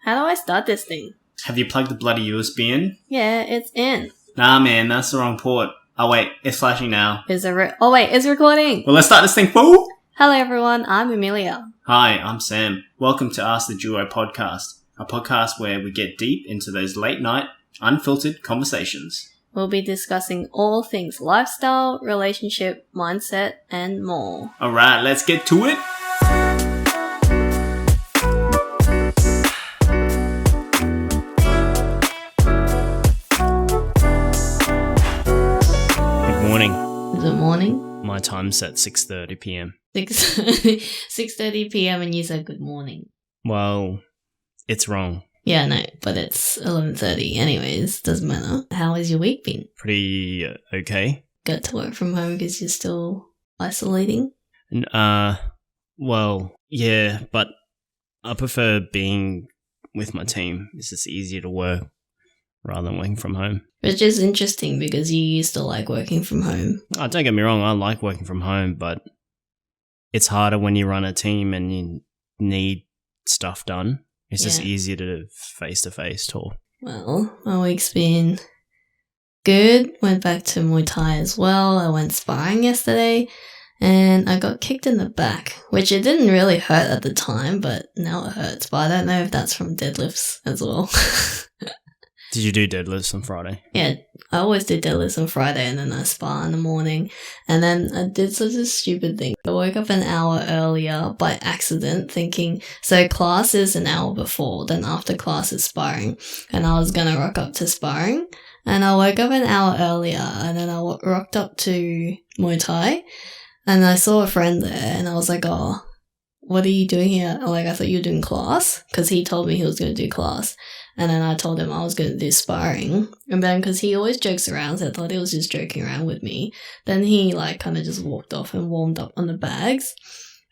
How do I start this thing? Have you plugged the bloody USB in? Yeah, it's in. Nah, man, that's the wrong port. Oh, wait, it's flashing now. Is it it's recording. Well, let's start this thing, fool! Hello everyone, I'm Amelia. Hi, I'm Sam. Welcome to Ask the Duo podcast, a podcast where we get deep into those late-night, unfiltered conversations. We'll be discussing all things lifestyle, relationship, mindset, and more. Alright, let's get to it! Is it morning? My time's set 6:30 p.m. 6:30 p.m. and you said good morning. Well, it's wrong. Yeah, no, but it's 11:30 anyways, doesn't matter. How has your week been? Pretty okay. Got to work from home because you're still isolating? Well, yeah, but I prefer being with my team. It's just easier to work rather than working from home. Which is interesting because you used to like working from home. Oh, don't get me wrong, I like working from home, but it's harder when you run a team and you need stuff done. It's just easier to face-to-face talk. Well, my week's been good. Went back to Muay Thai as well. I went sparring yesterday and I got kicked in the back, which it didn't really hurt at the time, but now it hurts. But I don't know if that's from deadlifts as well. Did you do deadlifts on Friday? Yeah, I always do deadlifts on Friday and then I spar in the morning. And then I did such a stupid thing. I woke up an hour earlier by accident thinking, so class is an hour before, then after class is sparring. And I was going to rock up to sparring. And I woke up an hour earlier and then I rocked up to Muay Thai. And I saw a friend there and I was like, oh, what are you doing here? Like, I thought you were doing class because he told me he was going to do class. And then I told him I was going to do sparring. And then because he always jokes around, so I thought he was just joking around with me. Then he like kind of just walked off and warmed up on the bags.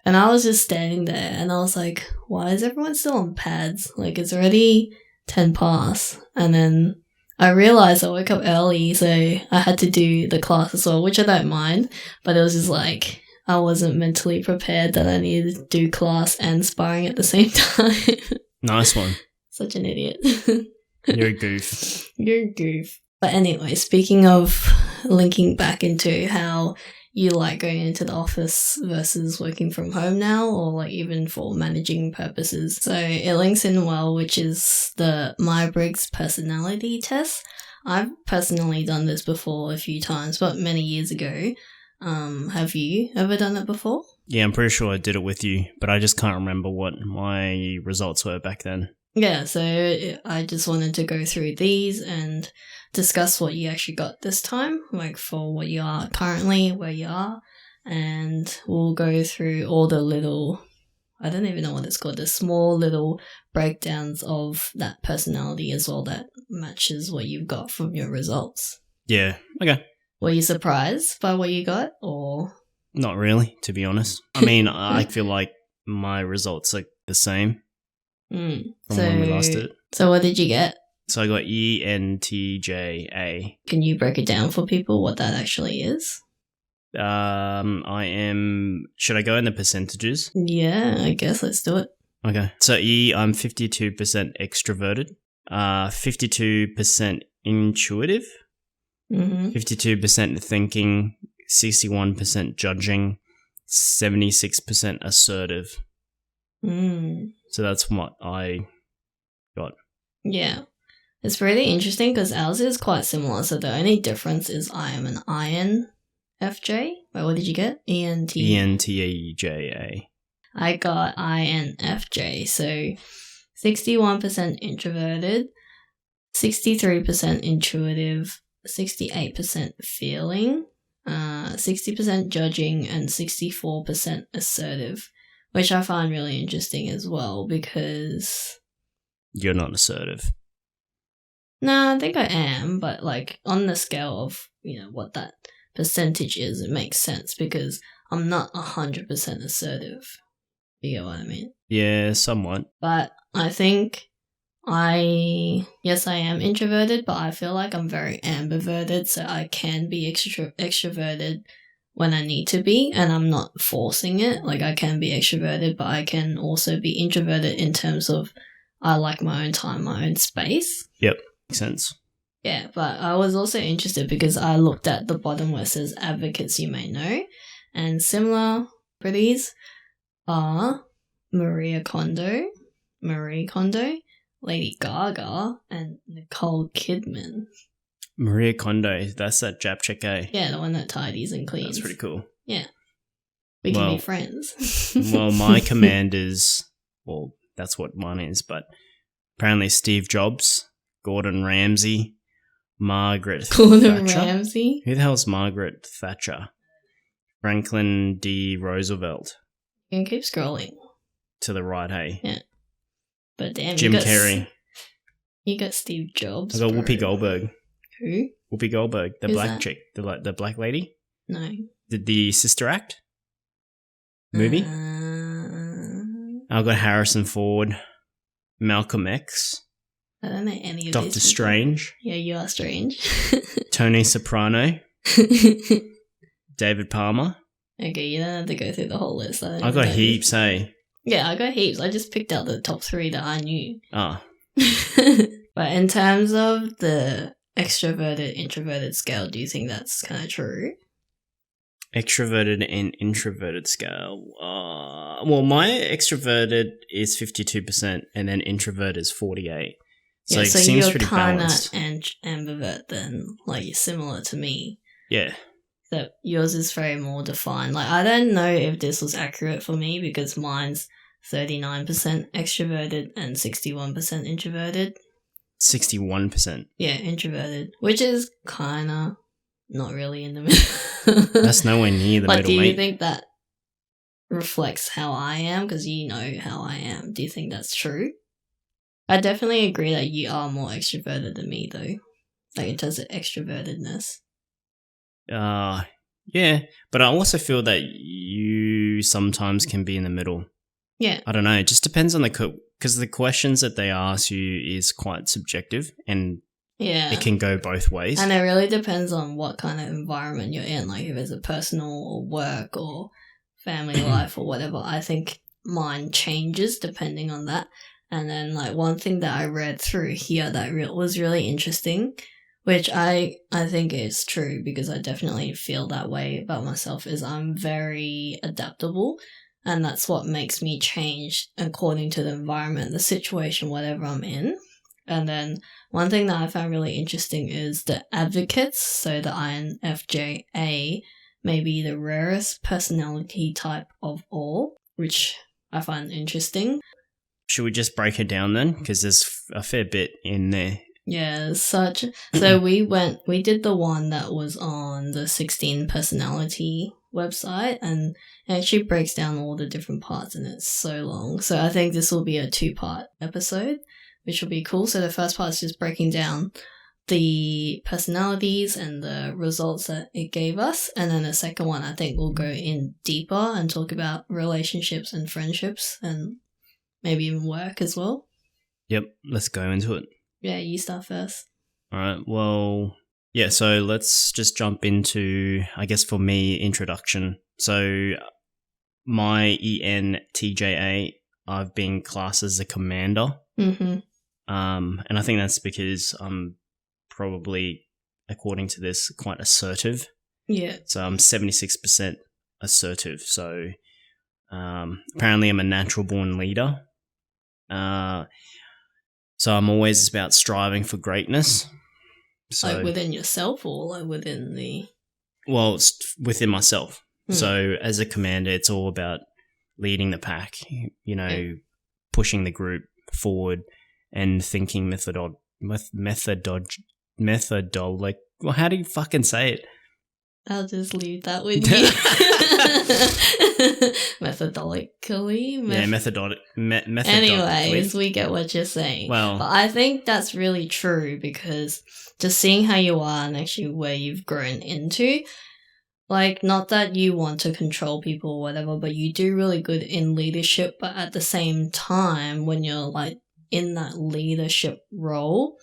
And I was just standing there and I was like, why is everyone still on pads? Like, it's already 10 past. And then I realized I woke up early, so I had to do the class as well, which I don't mind. But it was just like, I wasn't mentally prepared that I needed to do class and sparring at the same time. Nice one. Such an idiot. You're a goof. You're a goof. But anyway, speaking of linking back into how you like going into the office versus working from home now, or like even for managing purposes. So it links in well, which is the Myer Briggs personality test. I've personally done this before a few times, but many years ago. Have you ever done it before? Yeah, I'm pretty sure I did it with you, but I just can't remember what my results were back then. Yeah, so I just wanted to go through these and discuss what you actually got this time, like for what you are currently, where you are, and we'll go through all the little, I don't even know what it's called, the small little breakdowns of that personality as well that matches what you've got from your results. Yeah, okay. Were you surprised by what you got, or? Not really, to be honest. I mean, I feel like my results are the same from when we last did it. So what did you get? So I got ENTJ-A. Can you break it down for people what that actually is? Should I go in the percentages? Yeah, I guess let's do it. Okay. So I'm 52% extroverted, 52% intuitive, 52% thinking, 61% judging, 76% assertive. So that's what I got. Yeah. It's really interesting because ours is quite similar. So the only difference is I am an INFJ. Wait, what did you get? ENTJ-A. I got INFJ. So 61% introverted, 63% intuitive, 68% feeling, 60% judging, and 64% assertive, which I find really interesting as well because... You're not assertive. No, I think I am, but like on the scale of, you know, what that percentage is, it makes sense because I'm not 100% assertive. You get what I mean? Yeah, somewhat. But I think yes, I am introverted, but I feel like I'm very ambiverted, so I can be extroverted when I need to be, and I'm not forcing it. Like, I can be extroverted, but I can also be introverted in terms of I like my own time, my own space. Yep, makes sense. Yeah, but I was also interested because I looked at the bottom where it says advocates you may know, and similar pretties are Marie Kondo, Lady Gaga, and Nicole Kidman. Maria Kondo, that's that Japcheke. Yeah, the one that tidies and cleans. That's pretty cool. Yeah. We can be friends. Well, my commanders, well, that's what mine is, but apparently Steve Jobs, Gordon Ramsay, Margaret Thatcher. Ramsay? Who the hell's Margaret Thatcher? Franklin D. Roosevelt. You can keep scrolling. To the right, hey? Yeah. But damn, Jim Carrey. You got Steve Jobs. I got Whoopi Goldberg. Who? Whoopi Goldberg, the Who's black that? chick, the black lady. No. Did the Sister Act movie? I got Harrison Ford, Malcolm X, I don't know any of Doctor these Strange. Yeah, you are strange. Tony Soprano, David Palmer. Okay, you don't have to go through the whole list. I got heaps, hey. Yeah, I got heaps. I just picked out the top 3 that I knew. Ah. But in terms of the extroverted, introverted scale, do you think that's kind of true? Extroverted and introverted scale. Well, my extroverted is 52% and then introvert is 48%. So, it seems you're pretty balanced. Ambivert then, like you're similar to me. Yeah. So yours is very more defined. Like, I don't know if this was accurate for me because mine's 39% extroverted and 61% introverted. 61%. Yeah, introverted, which is kind of not really in the middle. That's nowhere near the middle, do you mate. think that reflects how I am? Because you know how I am. Do you think that's true? I definitely agree that you are more extroverted than me, though. Like, in terms of extrovertedness. Yeah, but I also feel that you sometimes can be in the middle. Yeah. I don't know. It just depends on because the questions that they ask you is quite subjective and it can go both ways. And it really depends on what kind of environment you're in. Like, if it's a personal or work or family life or whatever, I think mine changes depending on that. And then, like, one thing that I read through here that was really interesting, which I think is true because I definitely feel that way about myself, is I'm very adaptable. And that's what makes me change according to the environment, the situation, whatever I'm in. And then one thing that I found really interesting is the advocates. So the INFJ-A may be the rarest personality type of all, which I find interesting. Should we just break it down then? Because there's a fair bit in there. Yeah, so we did the one that was on the 16 personality website, and it actually breaks down all the different parts, and it's so long. So I think this will be a 2-part episode, which will be cool. So the first part is just breaking down the personalities and the results that it gave us, and then the second one I think we'll go in deeper and talk about relationships and friendships and maybe even work as well. Yep, let's go into it. Yeah, you start first. All right, well, yeah, so let's just jump into, I guess for me, introduction. So my ENTJ-A, I've been classed as a commander. Mm-hmm. And I think that's because I'm probably, according to this, quite assertive. Yeah. So I'm 76% assertive. So apparently I'm a natural born leader. So I'm always about striving for greatness. So, like within yourself or like within the... Well, it's within myself. Hmm. So as a commander, it's all about leading the pack, pushing the group forward and thinking methodologic. Well, how do you fucking say it? I'll just leave that with you. Methodologically. Methodologically. Anyways, we get what you're saying. Well, but I think that's really true because just seeing how you are and actually where you've grown into, like, not that you want to control people or whatever, but you do really good in leadership. But at the same time, when you're like in that leadership role,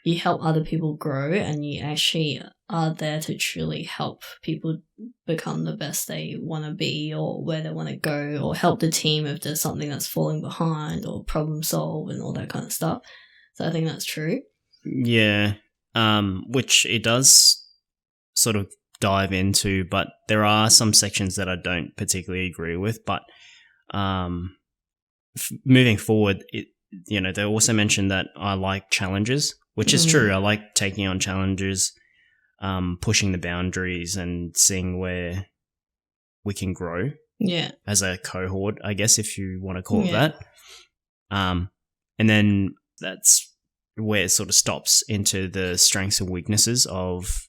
you help other people grow and you actually are there to truly help people become the best they want to be or where they want to go, or help the team if there's something that's falling behind, or problem solve and all that kind of stuff. So I think that's true. Yeah, which it does sort of dive into, but there are some sections that I don't particularly agree with. But moving forward, they also mentioned that I like challenges, which is true. I like taking on challenges, pushing the boundaries and seeing where we can grow. Yeah. As a cohort, I guess, if you want to call it that. And then that's where it sort of stops into the strengths and weaknesses of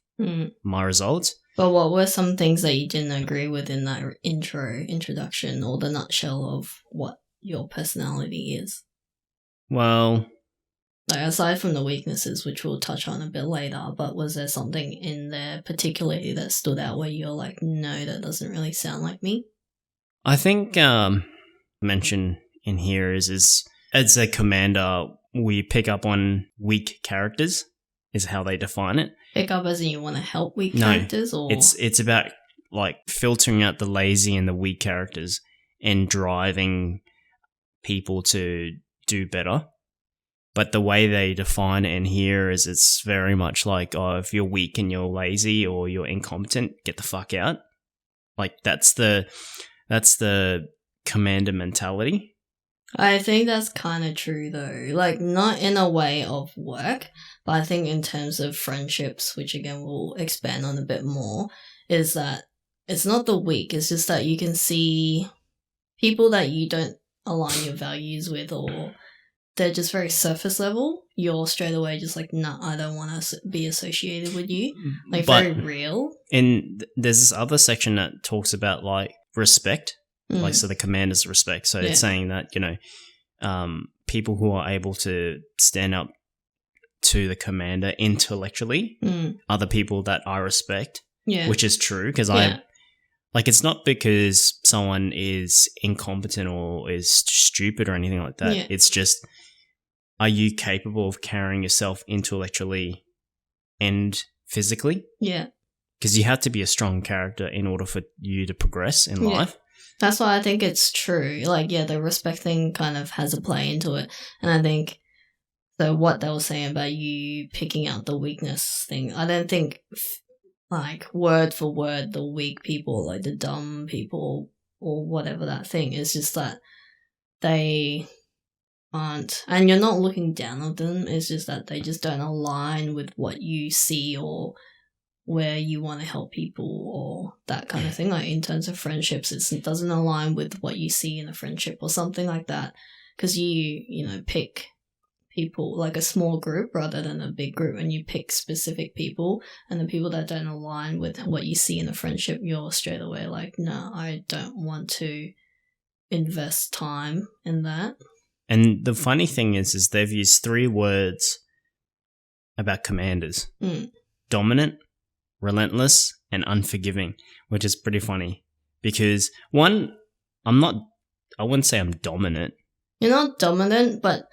my results. But what were some things that you didn't agree with in that introduction, or the nutshell of what your personality is? Well, like aside from the weaknesses, which we'll touch on a bit later, but was there something in there particularly that stood out where you're like, no, that doesn't really sound like me? I think mention in here is as a commander, we pick up on weak characters, is how they define it. Pick up as in you want to help weak characters? Or it's about like filtering out the lazy and the weak characters and driving people to do better. But the way they define it in here is it's very much like, oh, if you're weak and you're lazy or you're incompetent, get the fuck out. Like that's the commander mentality. I think that's kind of true though. Like not in a way of work, but I think in terms of friendships, which again we'll expand on a bit more, is that it's not the weak, it's just that you can see people that you don't align your values with, or they're just very surface level. You're straight away just like, nah, I don't want to be associated with you. Like very real. And there's this other section that talks about like respect. Like, so the commander's respect. So it's saying that, people who are able to stand up to the commander intellectually are the people that I respect, which is true because it's not because someone is incompetent or is stupid or anything like that. Yeah. It's just, are you capable of carrying yourself intellectually and physically? Yeah. Because you have to be a strong character in order for you to progress in life. That's why I think it's true. Like, the respect thing kind of has a play into it. And I think, so what they were saying about you picking out the weakness thing, I don't think, like, word for word, the weak people, like the dumb people or whatever that thing is, just that they aren't, and you're not looking down on them, it's just that they just don't align with what you see or where you want to help people or that kind of thing. Like in terms of friendships, it doesn't align with what you see in a friendship or something like that, because you pick people like a small group rather than a big group, and you pick specific people, and the people that don't align with what you see in a friendship, you're straight away like, no, I don't want to invest time in that. And the funny thing is they've used 3 words about commanders. Dominant, relentless, and unforgiving, which is pretty funny because one, I wouldn't say I'm dominant. You're not dominant, but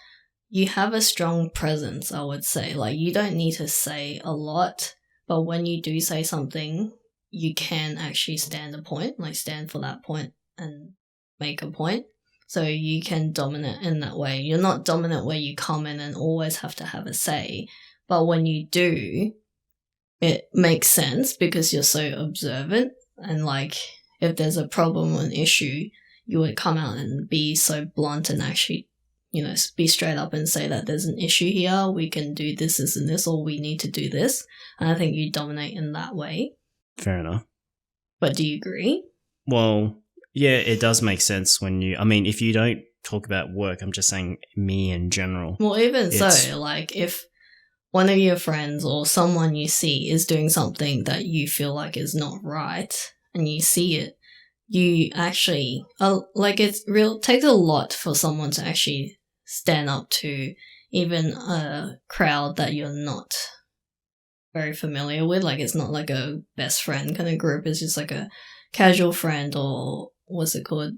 you have a strong presence, I would say. Like, you don't need to say a lot, but when you do say something, you can actually stand a point, like stand for that point and make a point. So you can dominate in that way. You're not dominant where you come in and always have to have a say, but when you do, it makes sense because you're so observant, and like if there's a problem or an issue, you would come out and be so blunt and actually, be straight up and say that there's an issue here, we can do this, this, and this, or we need to do this. And I think you dominate in that way. Fair enough. But do you agree? Well, yeah, it does make sense if you don't talk about work, I'm just saying me in general. Well, even so, like if one of your friends or someone you see is doing something that you feel like is not right and you see it, you actually, takes a lot for someone to actually stand up to even a crowd that you're not very familiar with. Like, it's not like a best friend kind of group. It's just like a casual friend, or what's it called?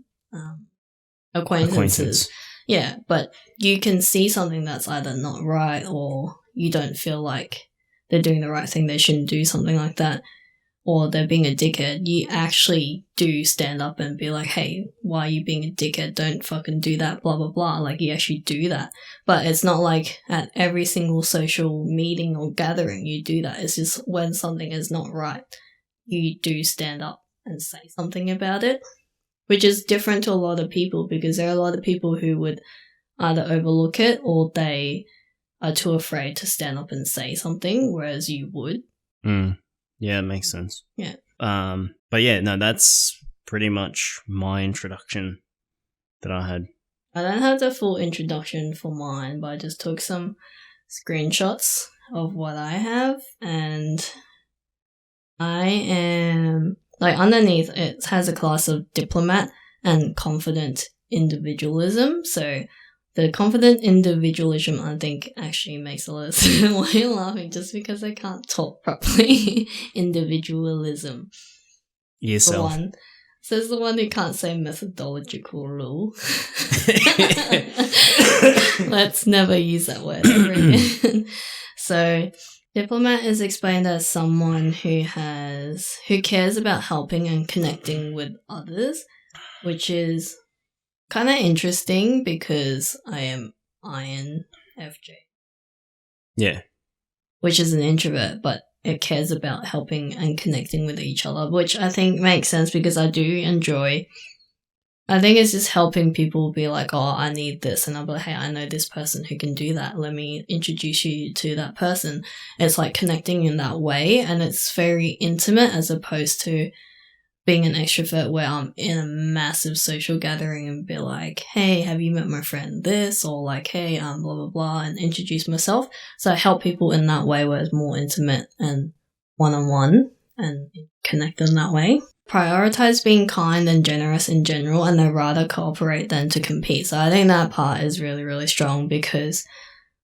Acquaintances. Yeah, but you can see something that's either not right, or you don't feel like they're doing the right thing, they shouldn't do something like that, or they're being a dickhead, you actually do stand up and be like, hey, why are you being a dickhead? Don't fucking do that, blah, blah, blah. Like, you actually do that. But it's not like at every single social meeting or gathering you do that. It's just when something is not right, you do stand up and say something about it, which is different to a lot of people, because there are a lot of people who would either overlook it or they are too afraid to stand up and say something, whereas you would. Yeah, it makes sense. Yeah. But yeah, no, that's pretty much my introduction that I had. I don't have the full introduction for mine, but I just took some screenshots of what I have, and I am, like, underneath it has a class of diplomat and confident individualism. So the confident individualism, I think, actually makes a lot of sense. Why are you laughing? Just because I can't talk properly. Individualism. Yourself. For one. Says the one who can't say methodological rule. Let's never use that word ever again. So, diplomat is explained as someone who cares about helping and connecting with others, which is kind of interesting because I am INFJ. Yeah. Which is an introvert, but it cares about helping and connecting with each other, which I think makes sense because I do enjoy. I think it's just helping people be like, oh, I need this. And I'll be like, hey, I know this person who can do that. Let me introduce you to that person. It's like connecting in that way. And it's very intimate as opposed to being an extrovert where I'm in a massive social gathering and be like, hey, have you met my friend this? Or like, hey, blah, blah, blah, and introduce myself. So I help people in that way where it's more intimate and one-on-one and connect them that way. Prioritize being kind and generous in general, and they rather cooperate than to compete. So I think that part is really, really strong because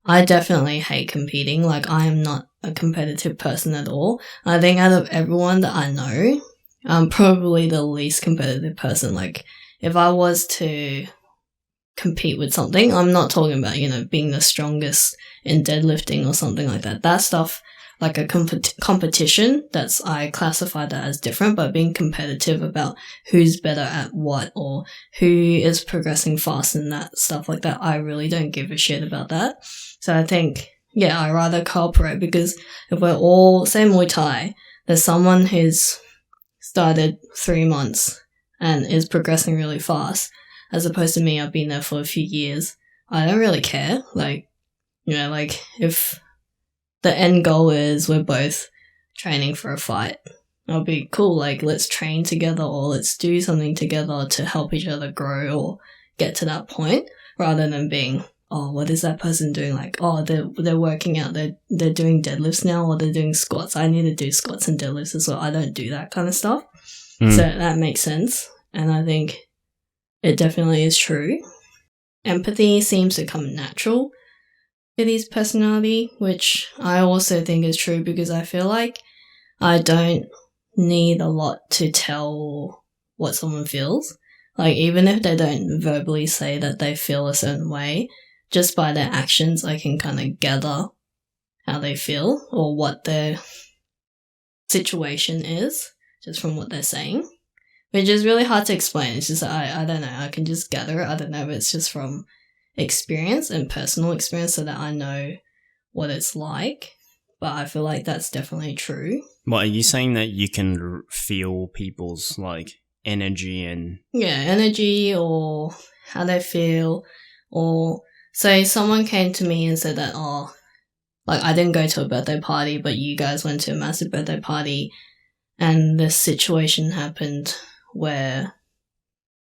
I definitely hate competing. Like, I am not a competitive person at all. I think out of everyone that I know, I'm probably the least competitive person. Like, if I was to compete with something, I'm not talking about, being the strongest in deadlifting or something like that. That stuff, like a competition, I classify that as different, but being competitive about who's better at what or who is progressing fast and that stuff like that, I really don't give a shit about that. So I think, I rather cooperate, because if we're all, say Muay Thai, there's someone who's started 3 months and is progressing really fast, as opposed to me, I've been there for a few years. I don't really care. Like, if the end goal is we're both training for a fight, I'll be cool. Like, let's train together or let's do something together to help each other grow or get to that point, rather than being, oh, what is that person doing? Like, oh, they're working out, they're doing deadlifts now, or they're doing squats. I need to do squats and deadlifts as well. I don't do that kind of stuff. So that makes sense. And I think it definitely is true. Empathy seems to come natural with his personality, which I also think is true, because I feel like I don't need a lot to tell what someone feels. Like, even if they don't verbally say that they feel a certain way, just by their actions, I can kind of gather how they feel or what their situation is, just from what they're saying, which is really hard to explain. It's just, I don't know, I can just gather it. I don't know if it's just from experience and personal experience so that I know what it's like, but I feel like that's definitely true. What, are you saying that you can feel people's, like, energy and... Yeah, energy or how they feel, or say someone came to me and said that, oh, like, I didn't go to a birthday party, but you guys went to a massive birthday party, and this situation happened where,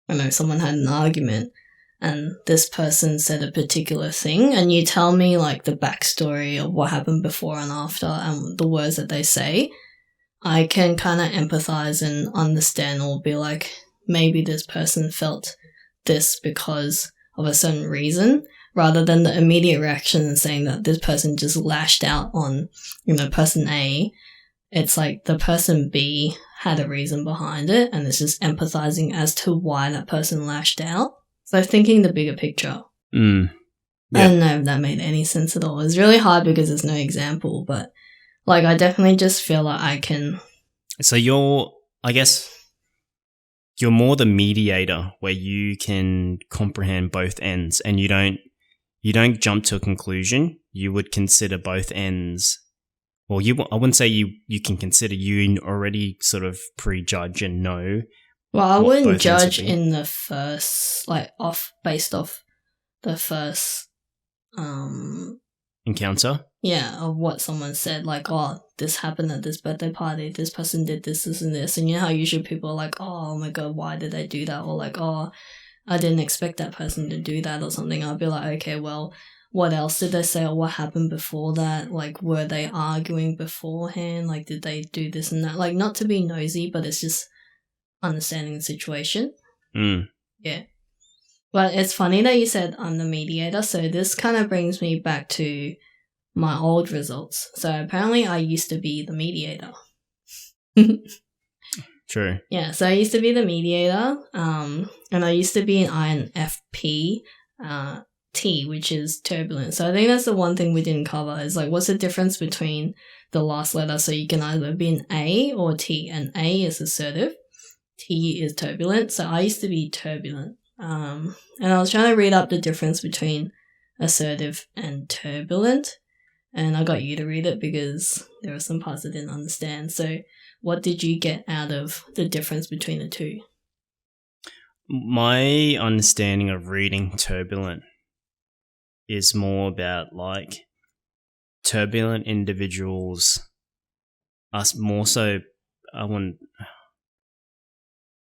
I don't know, someone had an argument, and this person said a particular thing, and you tell me, like, the backstory of what happened before and after, and the words that they say, I can kind of empathize and understand, or be like, maybe this person felt this because of a certain reason, rather than the immediate reaction and saying that this person just lashed out on, person A. It's like the person B had a reason behind it, and it's just empathizing as to why that person lashed out. So thinking the bigger picture. Yeah. I don't know if that made any sense at all. It's really hard because there's no example, but Like, I definitely just feel like I can... So I guess you're more the mediator, where you can comprehend both ends, and you don't jump to a conclusion. You would consider both ends. Well, I wouldn't say you can consider, you already sort of prejudge and know. Well, I wouldn't both ends judge would be. in the first, like, based off the first, Encounter? yeah, of what someone said, like, oh, this happened at this birthday party, this person did this, this, and this. And you know how usually people are like, oh my god, why did they do that? Or like, oh, I didn't expect that person to do that or something. I'll be like, okay, well, what else did they say, or what happened before that? Like, were they arguing beforehand? Like, did they do this and that? Like, not to be nosy, but it's just understanding the situation. Yeah. But it's funny that you said I'm the mediator, so this kind of brings me back to my old results. So apparently I used to be the mediator. True. Yeah, so I used to be the mediator, and I used to be an INFP T, which is turbulent. So I think that's the one thing we didn't cover, is like, what's the difference between the last letter? So you can either be an A or T, and A is assertive, T is turbulent. So I used to be turbulent. And I was trying to read up the difference between assertive and turbulent, and I got you to read it because there were some parts I didn't understand. So what did you get out of the difference between the two? My understanding of reading turbulent is more about, like, turbulent individuals are more so,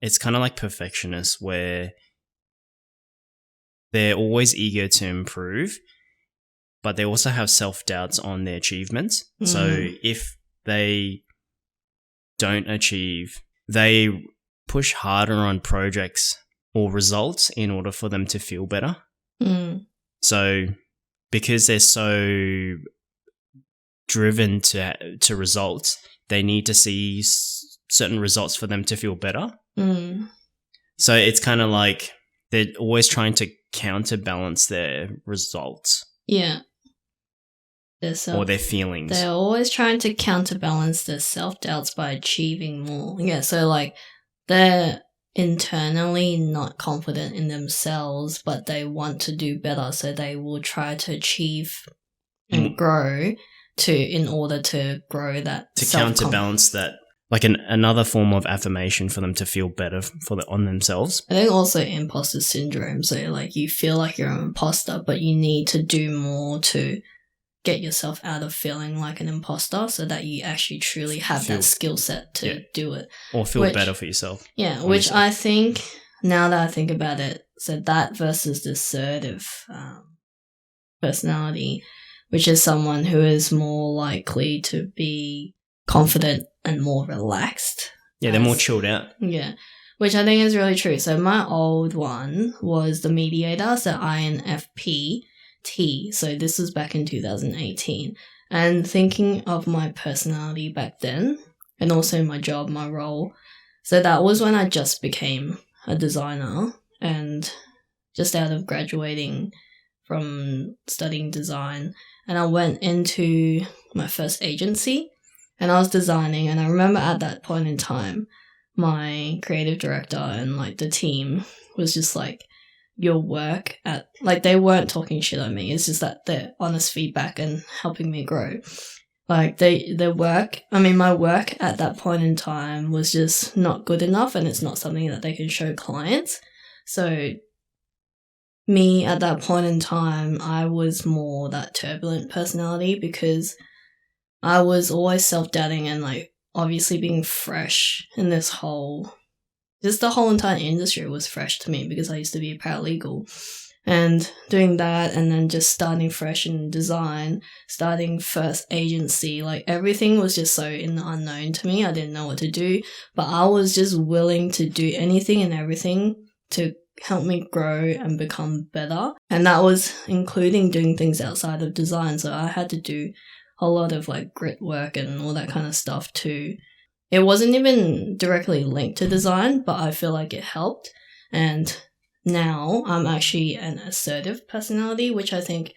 it's kind of like perfectionists, where they're always eager to improve, but they also have self-doubts on their achievements. So if they don't achieve, they push harder on projects or results in order for them to feel better. So because they're so driven to results, they need to see certain results for them to feel better. So it's kind of like they're always trying to counterbalance their results. Yeah. Or their feelings. They're always trying to counterbalance their self-doubts by achieving more. Yeah, so like they're internally not confident in themselves, but they want to do better, so they will try to achieve and grow in order to grow that to counterbalance that, like another form of affirmation for them to feel better on themselves. I think also imposter syndrome, so like you feel like you're an imposter, but you need to do more to get yourself out of feeling like an imposter, so that you actually truly have that skill set to do it. Or feel better for yourself. Yeah, which I think, now that I think about it, so that versus the assertive personality, which is someone who is more likely to be confident and more relaxed. Yeah, they're more chilled out. Yeah, which I think is really true. So my old one was the mediator, so INFP T. So this was back in 2018. And thinking of my personality back then, and also my job, my role, so that was when I just became a designer, and just out of graduating from studying design, and I went into my first agency, and I was designing, and I remember at that point in time, my creative director and like the team was just like, your work at, like, they weren't talking shit on me, it's just that their honest feedback and helping me grow. Like my work at that point in time was just not good enough, and it's not something that they can show clients. So me at that point in time, I was more that turbulent personality, because I was always self-doubting, and like obviously being fresh in this whole, just the whole entire industry was fresh to me, because I used to be a paralegal, and doing that, and then just starting fresh in design, starting first agency, like everything was just so in the unknown to me. I didn't know what to do, but I was just willing to do anything and everything to help me grow and become better. And that was including doing things outside of design. So I had to do a lot of like grit work and all that kind of stuff too. It wasn't even directly linked to design, but I feel like it helped. And now I'm actually an assertive personality, which I think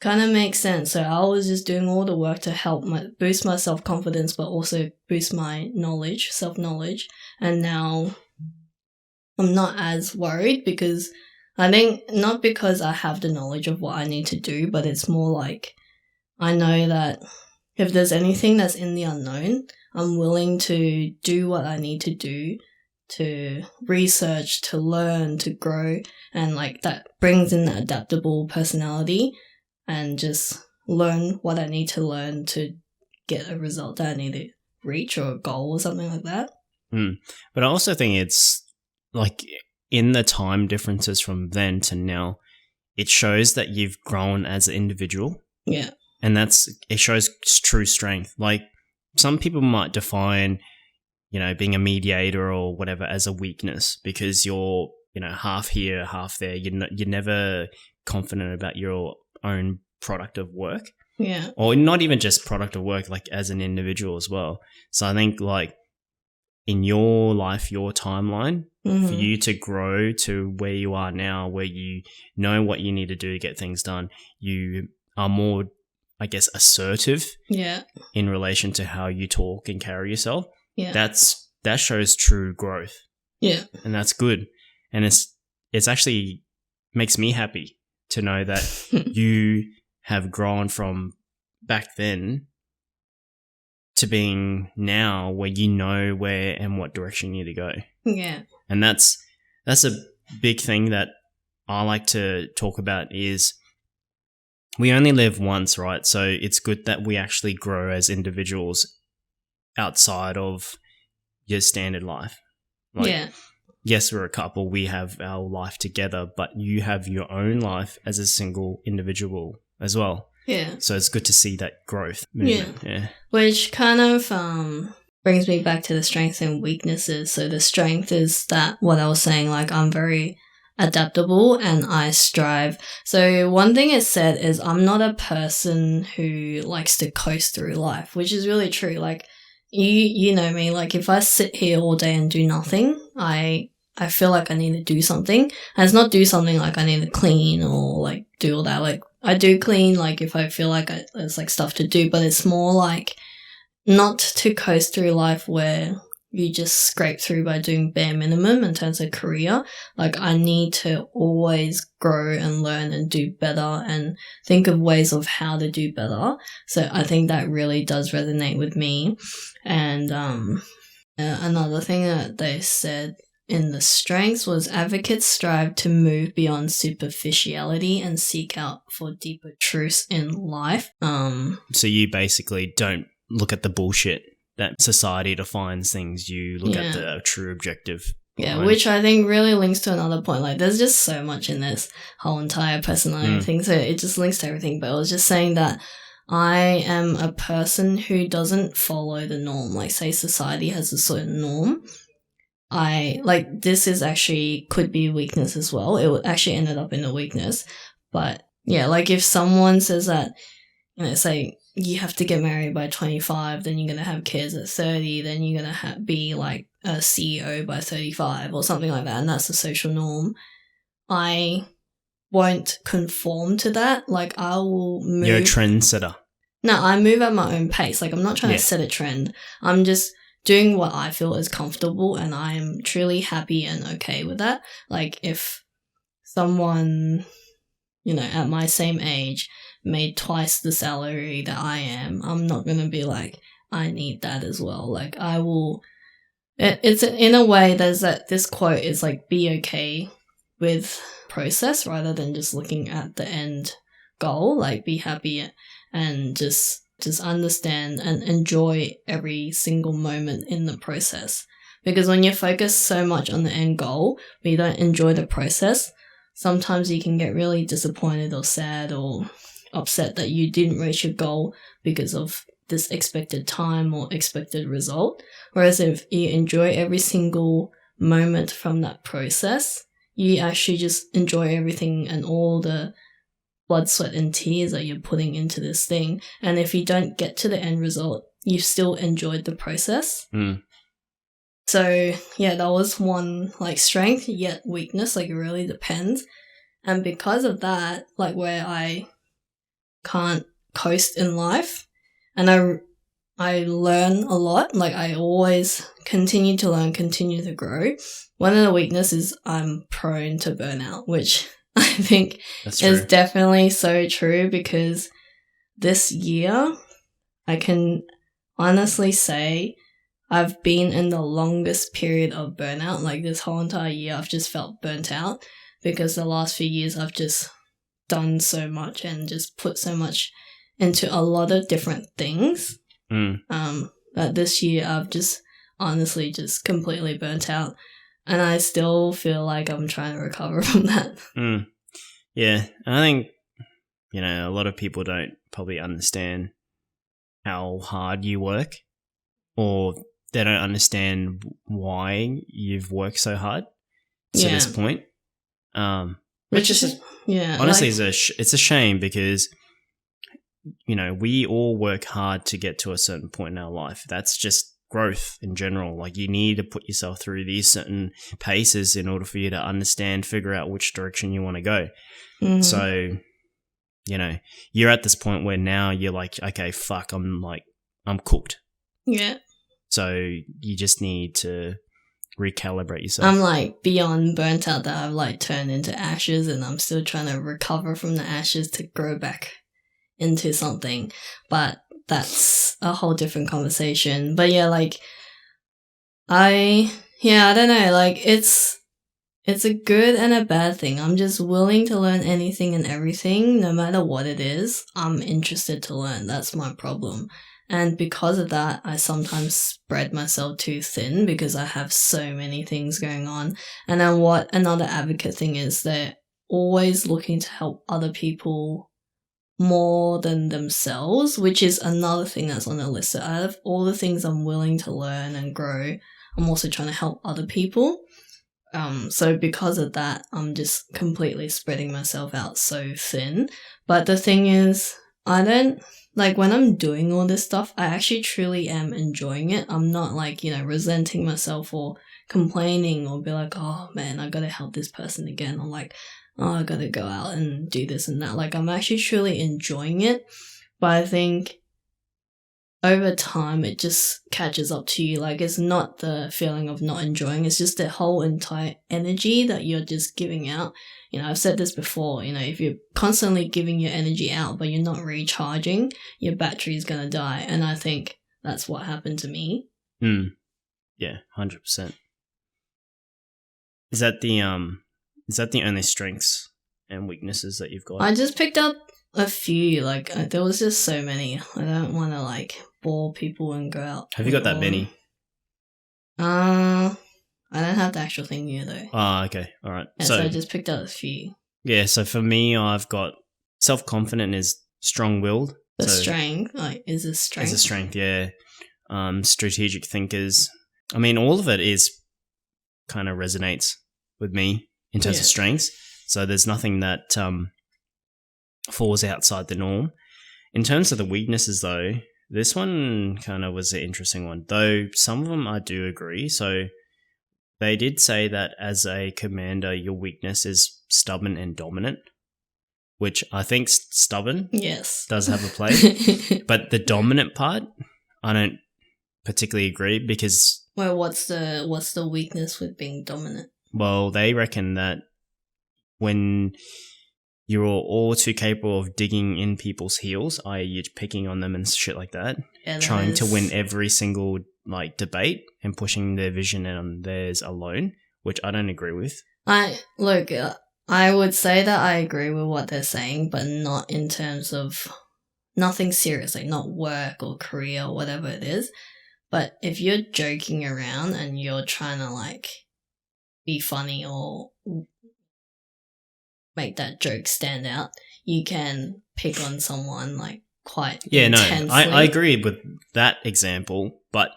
kind of makes sense. So I was just doing all the work to help boost my self-confidence, but also boost my knowledge, self-knowledge. And now I'm not as worried because I think not because I have the knowledge of what I need to do, but it's more like I know that if there's anything that's in the unknown, I'm willing to do what I need to do to research, to learn, to grow. And like that brings in that adaptable personality and just learn what I need to learn to get a result that I need to reach or a goal or something like that. But I also think it's like in the time differences from then to now, it shows that you've grown as an individual. Yeah. And it shows true strength. Like some people might define, being a mediator or whatever as a weakness because you're, half here, half there. You're never confident about your own product of work. Yeah. Or not even just product of work, like as an individual as well. So I think like in your life, your timeline, for you to grow to where you are now, where you know what you need to do to get things done, you are more, I guess, assertive in relation to how you talk and carry yourself. Yeah. That shows true growth. Yeah. And that's good. And it's actually makes me happy to know that you have grown from back then to being now where you know where and what direction you need to go. Yeah. And that's a big thing that I like to talk about is we only live once, right? So it's good that we actually grow as individuals outside of your standard life. Like, yes, we're a couple, we have our life together, but you have your own life as a single individual as well. Yeah. So it's good to see that growth movement. Yeah. Which kind of brings me back to the strengths and weaknesses. So the strength is that what I was saying, like I'm very adaptable and I strive. So one thing it said is I'm not a person who likes to coast through life, which is really true. Like you know me, like if I sit here all day and do nothing, I feel like I need to do something. And it's not do something like I need to clean or like do all that. Like I do clean like if I feel like there's like stuff to do, but it's more like not to coast through life where you just scrape through by doing bare minimum in terms of career. Like I need to always grow and learn and do better and think of ways of how to do better. So I think that really does resonate with me. And another thing that they said in the strengths was advocates strive to move beyond superficiality and seek out for deeper truths in life. So you basically don't look at the bullshit that society defines things. You look at the true objective. Yeah, right? Which I think really links to another point. Like there's just so much in this whole entire personality thing. So it just links to everything. But I was just saying that I am a person who doesn't follow the norm. Like say society has a certain norm. This is actually could be a weakness as well. It actually ended up in a weakness. But yeah, like if someone says that, say you have to get married by 25, then you're going to have kids at 30, then you're going to be like a CEO by 35 or something like that. And that's the social norm. I won't conform to that. Like I will move. You're a trendsetter. No, I move at my own pace. Like I'm not trying to set a trend. I'm just doing what I feel is comfortable and I am truly happy and okay with that. Like if someone, at my same age made twice the salary that I am, I'm not going to be like, I need that as well. Like I will, it's in a way there's this quote is like, be okay with process rather than just looking at the end goal. Like be happy and just understand and enjoy every single moment in the process. Because when you focus so much on the end goal, but you don't enjoy the process, sometimes you can get really disappointed or sad or upset that you didn't reach your goal because of this expected time or expected result. Whereas if you enjoy every single moment from that process, you actually just enjoy everything and all the blood, sweat, and tears that you're putting into this thing. And if you don't get to the end result, you've still enjoyed the process. So yeah, that was one like strength, yet weakness. Like it really depends. And because of that, like where I can't coast in life, and I learn a lot. Like, I always continue to learn, continue to grow. One of the weaknesses is I'm prone to burnout, which I think is definitely so true, because this year I can honestly say I've been in the longest period of burnout. Like, this whole entire year I've just felt burnt out, because the last few years I've just done so much and just put so much into a lot of different things. That this year I've just honestly just completely burnt out, and I still feel like I'm trying to recover from that. Yeah, I think, a lot of people don't probably understand how hard you work, or they don't understand why you've worked so hard to this point. Which is honestly, it's a shame, because we all work hard to get to a certain point in our life. That's just growth in general. Like, you need to put yourself through these certain paces in order for you to understand, figure out which direction you want to go. So, you're at this point where now you're like, okay, fuck, I'm cooked. Yeah. So you just need to recalibrate yourself. I'm like beyond burnt out, that I've like turned into ashes, and I'm still trying to recover from the ashes to grow back into something. But that's a whole different conversation. But yeah, like I don't know, like it's a good and a bad thing. I'm just willing to learn anything and everything, no matter what it is. I'm interested to learn. That's my problem. And because of that, I sometimes spread myself too thin, because I have so many things going on. And then what another advocate thing is, they're always looking to help other people more than themselves, which is another thing that's on the list. So out of all the things I'm willing to learn and grow, I'm also trying to help other people. So because of that, I'm just completely spreading myself out so thin. But the thing is, I don't, like, when I'm doing all this stuff, I actually truly am enjoying it. I'm not like, resenting myself or complaining or be like, oh man, I gotta help this person again. Or like, oh, I gotta go out and do this and that. Like, I'm actually truly enjoying it. But I think over time, it just catches up to you. Like, it's not the feeling of not enjoying. It's just the whole entire energy that you're just giving out. I've said this before, if you're constantly giving your energy out, but you're not recharging, your battery's going to die. And I think that's what happened to me. Yeah, 100%. Is that the only strengths and weaknesses that you've got? I just picked up a few. Like, there was just so many. I don't want to like bore people and go out. Have you got that many? I don't have the actual thing here though. Oh, okay. All right. Yeah, so I just picked out a few. Yeah, so for me, I've got self-confident is strong-willed. The strength, like, is a strength. Is a strength, yeah. Strategic thinkers. I mean, all of it is kind of resonates with me in terms of strengths. So there's nothing that falls outside the norm. In terms of the weaknesses, though, this one kind of was an interesting one. Though some of them I do agree. So they did say that as a commander, your weakness is stubborn and dominant, which I think stubborn does have a play. But the dominant part, I don't particularly agree, because... Well, what's the weakness with being dominant? Well, they reckon that when you're all too capable of digging in people's heels, i.e. you're picking on them and shit like that, trying to win every single debate and pushing their vision on theirs alone, which I don't agree with. I would say that I agree with what they're saying, but not in terms of nothing serious, like not work or career or whatever it is. But if you're joking around and you're trying to be funny or make that joke stand out, you can pick on someone quite intensely. No, I agree with that example, but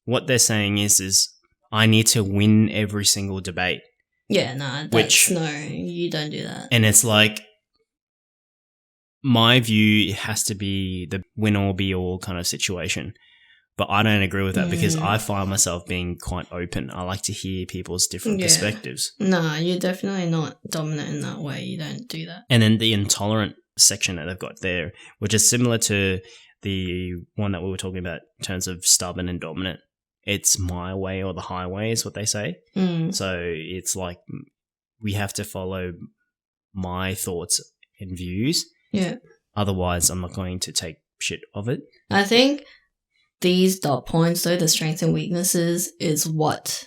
what they're saying is I need to win every single debate. Yeah, no, no, you don't do that. And it's like, my view has to be the win or be all kind of situation. But I don't agree with that because I find myself being quite open. I like to hear people's different perspectives. No, you're definitely not dominant in that way. You don't do that. And then the intolerant section that they've got there, which is similar to the one that we were talking about in terms of stubborn and dominant. It's my way or the highway is what they say. So it's like we have to follow my thoughts and views. Yeah. Otherwise, I'm not going to take shit of it. I think these dot points, though, the strengths and weaknesses, is what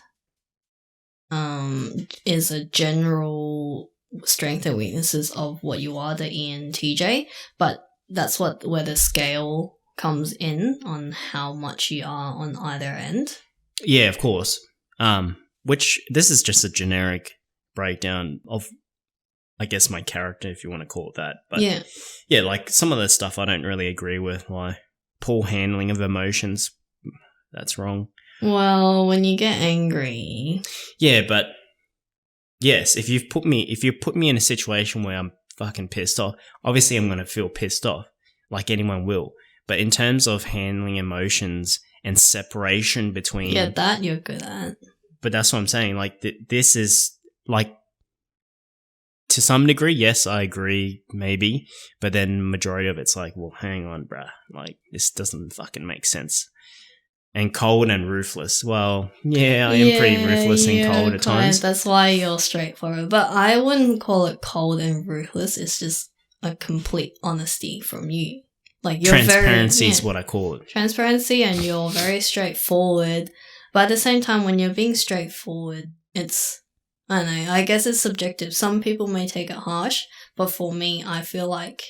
is a general strength and weaknesses of what you are, the ENTJ, but that's where the scale comes in on how much you are on either end. Yeah, of course. Which this is just a generic breakdown of, I guess, my character, if you want to call it that. But yeah, like some of the stuff I don't really agree with, like poor handling of emotions. That's wrong. Well, when you get angry. Yeah, but yes, if you put me in a situation where I'm fucking pissed off, obviously I'm going to feel pissed off, like anyone will. But in terms of handling emotions and separation between... Yeah, that you're good at. But that's what I'm saying. Like, this is, like, to some degree, yes, I agree, maybe. But then majority of it's like, well, hang on, bruh. Like, this doesn't fucking make sense. And cold and ruthless. Well, yeah, I am pretty ruthless and cold at times. That's why you're straightforward. But I wouldn't call it cold and ruthless. It's just a complete honesty from you. Like you're transparency is what I call it. Transparency, and you're very straightforward. But at the same time, when you're being straightforward, it's, I don't know, I guess it's subjective. Some people may take it harsh, but for me, I feel like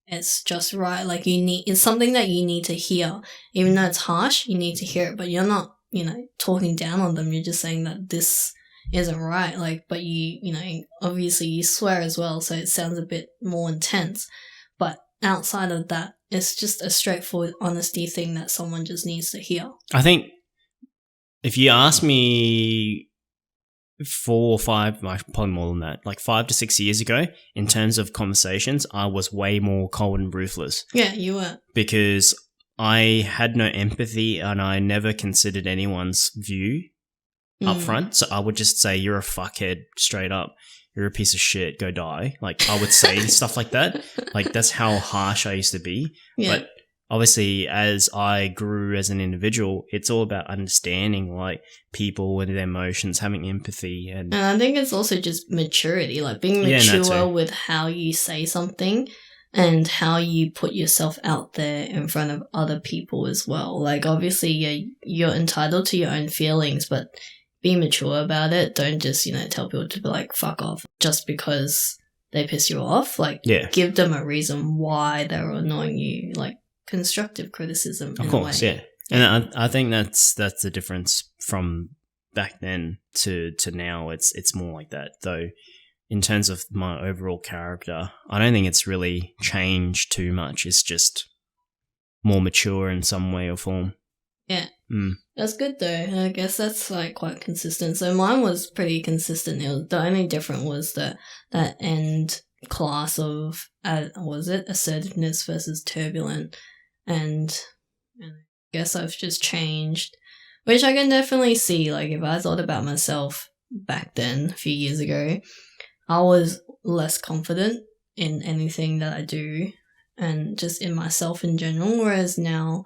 it's just right. Like it's something that you need to hear. Even though it's harsh, you need to hear it, but you're not, talking down on them. You're just saying that this isn't right. Like, but obviously you swear as well, so it sounds a bit more intense. But outside of that, it's just a straightforward honesty thing that someone just needs to hear. I think if you ask me 4 or 5, probably more than that, like 5 to 6 years ago, in terms of conversations, I was way more cold and ruthless. Yeah, you were. Because I had no empathy and I never considered anyone's view up front. So I would just say, you're a fuckhead straight up. You're a piece of shit, go die. Like, I would say stuff like that. Like, that's how harsh I used to be. Yeah. But obviously, as I grew as an individual, it's all about understanding, like, people and their emotions, having empathy. And I think it's also just maturity, like being mature with how you say something and how you put yourself out there in front of other people as well. Like, obviously, you're entitled to your own feelings, but be mature about it. Don't just, tell people to be like, fuck off just because they piss you off. Like, give them a reason why they're annoying you. Like, constructive criticism. Of course, yeah. And I think that's the difference from back then to now. It's more like that. Though, in terms of my overall character, I don't think it's really changed too much. It's just more mature in some way or form. Yeah. That's good though. I guess that's like quite consistent. So mine was pretty consistent. The only difference was that end class of assertiveness versus turbulent, and I guess I've just changed, which I can definitely see. Like, if I thought about myself back then a few years ago, I was less confident in anything that I do and just in myself in general, whereas now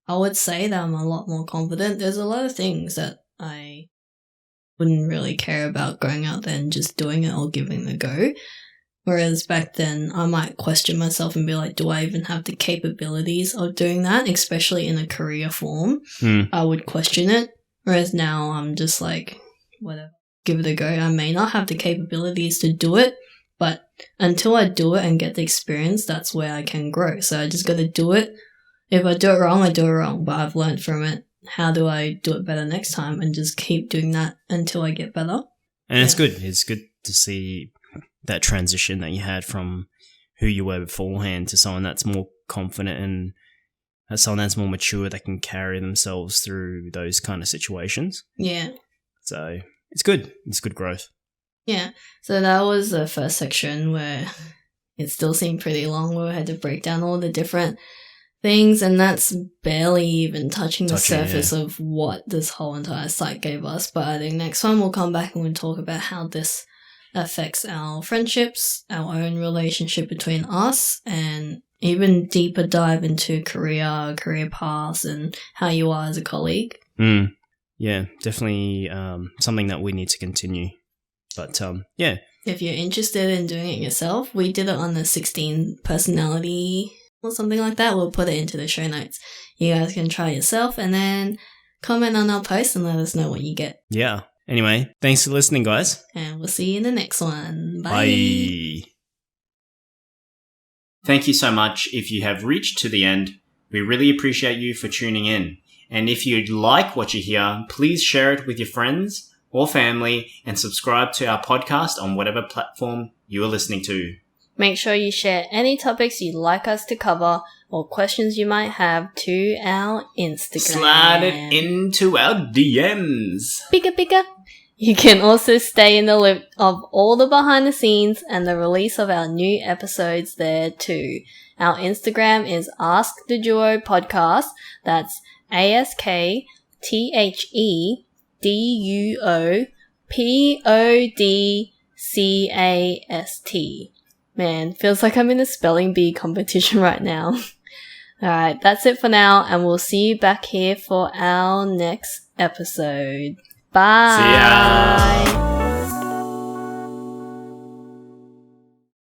I would say that I'm a lot more confident. There's a lot of things that I wouldn't really care about going out there and just doing it or giving it a go. Whereas back then, I might question myself and be like, do I even have the capabilities of doing that? Especially in a career form, I would question it. Whereas now, I'm just like, whatever, give it a go. I may not have the capabilities to do it, but until I do it and get the experience, that's where I can grow. So I just got to do it. If I do it wrong, I do it wrong, but I've learned from it. How do I do it better next time, and just keep doing that until I get better? And it's good. It's good to see that transition that you had from who you were beforehand to someone that's more confident and someone that's more mature that can carry themselves through those kind of situations. Yeah. So it's good. It's good growth. Yeah. So that was the first section where it still seemed pretty long, where we had to break down all the different things, and that's barely even touching the surface of what this whole entire site gave us. But I think next one we'll come back and we'll talk about how this affects our friendships, our own relationship between us, and even deeper dive into career paths, and how you are as a colleague. Yeah, definitely something that we need to continue. But yeah. If you're interested in doing it yourself, we did it on the 16 personality or something like that. We'll put it into the show notes. You guys can try yourself and then comment on our post and let us know what you get. Yeah. Anyway, thanks for listening, guys. And we'll see you in the next one. Bye. Bye. Thank you so much if you have reached to the end. We really appreciate you for tuning in. And if you like what you hear, please share it with your friends or family and subscribe to our podcast on whatever platform you are listening to. Make sure you share any topics you'd like us to cover or questions you might have to our Instagram. Slide it into our DMs. Bigger. You can also stay in the loop of all the behind the scenes and the release of our new episodes there too. Our Instagram is Ask the Duo Podcast. That's AskTheDuo.Podcast. Man, feels like I'm in a spelling bee competition right now. Alright, that's it for now, and we'll see you back here for our next episode. Bye! See ya!